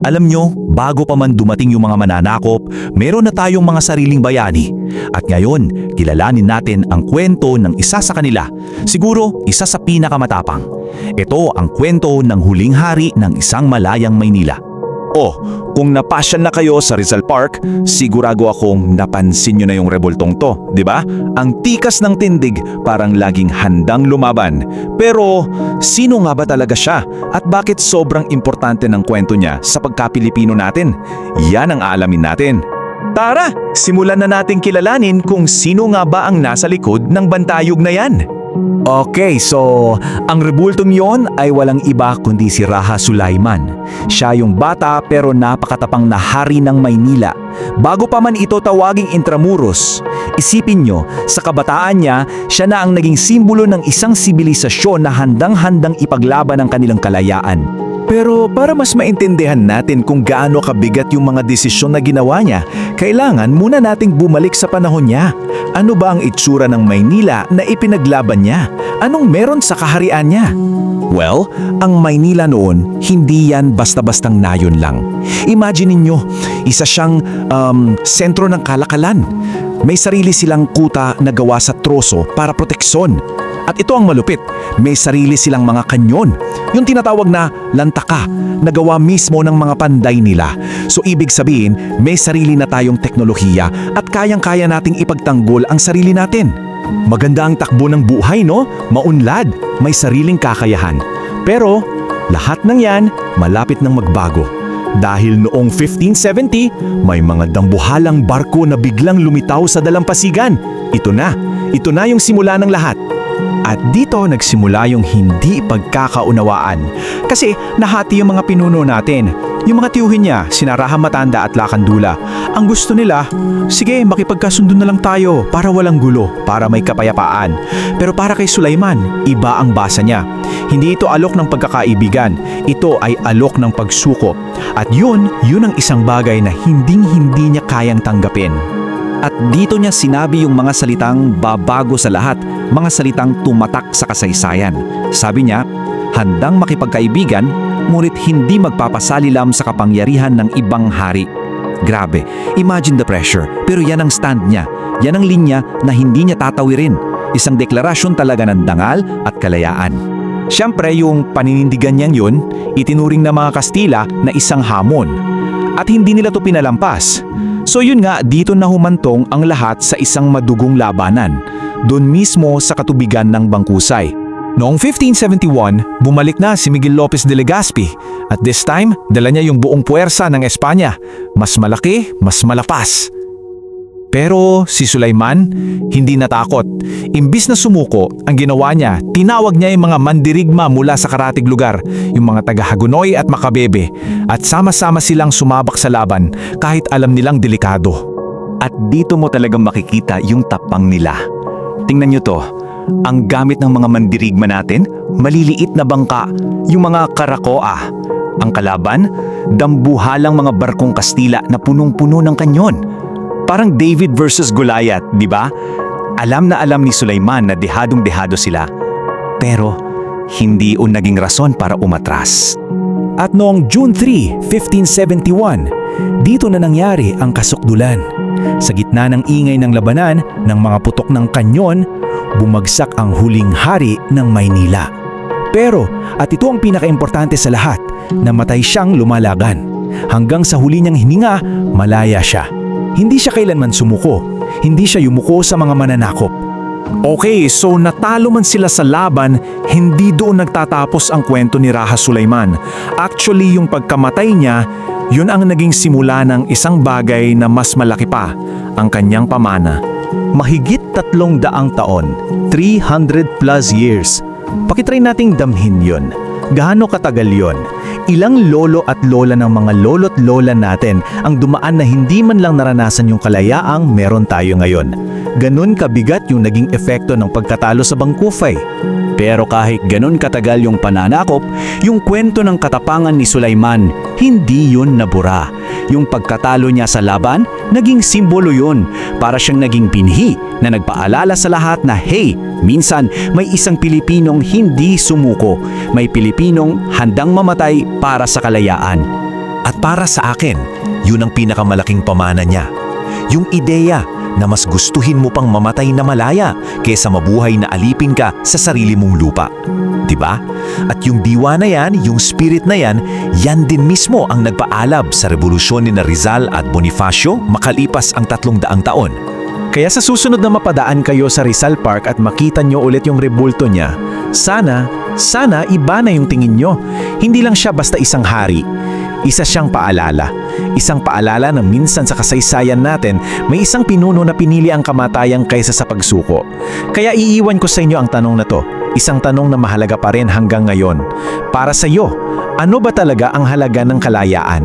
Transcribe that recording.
Alam nyo, bago pa man dumating yung mga mananakop, meron na tayong mga sariling bayani. At ngayon, kilalanin natin ang kwento ng isa sa kanila. Siguro, isa sa pinakamatapang. Ito ang kwento ng huling hari ng isang malayang Maynila. Oh, kung napasyal na kayo sa Rizal Park, sigurado akong napansin nyo na yung rebultong to, di ba? Ang tikas ng tindig, parang laging handang lumaban. Pero, sino nga ba talaga siya? At bakit sobrang importante ng kwento niya sa pagka-Pilipino natin? Yan ang aalamin natin. Tara, simulan na natin kilalanin kung sino nga ba ang nasa likod ng bantayog na yan. Okay, so ang rebultong yon ay walang iba kundi si Raha Sulaiman. Siya yung bata pero napakatapang na hari ng Maynila. Bago pa man ito tawaging Intramuros, isipin nyo, sa kabataan niya, siya na ang naging simbolo ng isang sibilisasyon na handang-handang ipaglaban ang kanilang kalayaan. Pero para mas maintindihan natin kung gaano kabigat yung mga desisyon na ginawa niya, kailangan muna nating bumalik sa panahon niya. Ano ba ang itsura ng Maynila na ipinaglaban niya? Anong meron sa kaharian niya? Well, ang Maynila noon, hindi yan basta-bastang nayon lang. Imagine ninyo, isa siyang sentro ng kalakalan. May sarili silang kuta na gawa sa troso para proteksyon. At ito ang malupit, may sarili silang mga kanyon, yung tinatawag na lantaka, na gawa mismo ng mga panday nila. So ibig sabihin, may sarili na tayong teknolohiya at kayang-kaya nating ipagtanggol ang sarili natin. Maganda ang takbo ng buhay, no? Maunlad, may sariling kakayahan. Pero lahat ng yan malapit nang magbago. Dahil noong 1570, may mga dambuhalang barko na biglang lumitaw sa dalampasigan. Ito na yung simula ng lahat. At dito nagsimula yung hindi pagkakaunawaan. Kasi nahati yung mga pinuno natin. Yung mga tiyuhin niya, sina Raha Matanda at Lakandula. Ang gusto nila, sige makipagkasundo na lang tayo para walang gulo, para may kapayapaan. Pero para kay Sulaiman, iba ang basa niya. Hindi ito alok ng pagkakaibigan, ito ay alok ng pagsuko. At yun ang isang bagay na hinding-hindi niya kayang tanggapin. At dito niya sinabi yung mga salitang babago sa lahat, mga salitang tumatak sa kasaysayan. Sabi niya, handang makipagkaibigan, ngunit hindi magpapasalilam sa kapangyarihan ng ibang hari. Grabe, imagine the pressure, pero yan ang stand niya. Yan ang linya na hindi niya tatawirin. Isang deklarasyon talaga ng dangal at kalayaan. Siyempre, yung paninindigan niyang yun, itinuring ng mga Kastila na isang hamon. At hindi nila to pinalampas. So yun nga, dito na humantong ang lahat sa isang madugong labanan, doon mismo sa katubigan ng Bangkusay. Noong 1571, bumalik na si Miguel Lopez de Legazpi at this time, dala niya yung buong puwersa ng Espanya. Mas malaki, mas malapas. Pero si Sulaiman, hindi natakot. Imbis na sumuko, ang ginawa niya, tinawag niya yung mga mandirigma mula sa karatig lugar, yung mga taga-Hagonoy at Makabebe, at sama-sama silang sumabak sa laban kahit alam nilang delikado. At dito mo talagang makikita yung tapang nila. Tingnan niyo to, ang gamit ng mga mandirigma natin, maliliit na bangka, yung mga karakoa. Ang kalaban, dambuhalang mga barkong Kastila na punong-puno ng kanyon. Parang David versus Goliath, di ba? Alam na alam ni Sulaiman na dehadong-dehado sila. Pero hindi naging rason para umatras. At noong June 3, 1571, dito na nangyari ang kasukdulan. Sa gitna ng ingay ng labanan ng mga putok ng kanyon, bumagsak ang huling hari ng Maynila. Pero, at ito ang pinakaimportante sa lahat, namatay siyang lumalagan. Hanggang sa huli niyang hininga, malaya siya. Hindi siya kailanman sumuko. Hindi siya yumuko sa mga mananakop. Okay, so natalo man sila sa laban, hindi doon nagtatapos ang kwento ni Raha Sulaiman. Actually, yung pagkamatay niya, yun ang naging simula ng isang bagay na mas malaki pa, ang kanyang pamana. Mahigit 300 taon, 300 plus years. Pakitry nating damhin yun. Gaano katagal yon? Ilang lolo at lola ng mga lolo't lola natin ang dumaan na hindi man lang naranasan yung kalayaang meron tayo ngayon. Ganun kabigat yung naging epekto ng pagkatalo sa Bangkufay. Pero kahit ganun katagal yung pananakop, yung kwento ng katapangan ni Sulaiman, hindi yun nabura. Yung pagkatalo niya sa laban, naging simbolo yun. Para siyang naging binhi na nagpaalala sa lahat na hey, minsan may isang Pilipinong hindi sumuko. May Pilipinong handang mamatay para sa kalayaan. At para sa akin, yun ang pinakamalaking pamana niya. Yung ideya na mas gustuhin mo pang mamatay na malaya kaysa mabuhay na alipin ka sa sarili mong lupa. Diba? At yung diwa na yan, yung spirit na yan, yan din mismo ang nagpaalab sa revolusyon ni Rizal at Bonifacio makalipas ang 300 taon. Kaya sa susunod na mapadaan kayo sa Rizal Park at makita nyo ulit yung rebulto niya, sana iba na yung tingin nyo. Hindi lang siya basta isang hari. Isa siyang paalala. Isang paalala na minsan sa kasaysayan natin, may isang pinuno na pinili ang kamatayan kaysa sa pagsuko. Kaya iiwan ko sa inyo ang tanong na to. Isang tanong na mahalaga pa rin hanggang ngayon. Para sa iyo, ano ba talaga ang halaga ng kalayaan?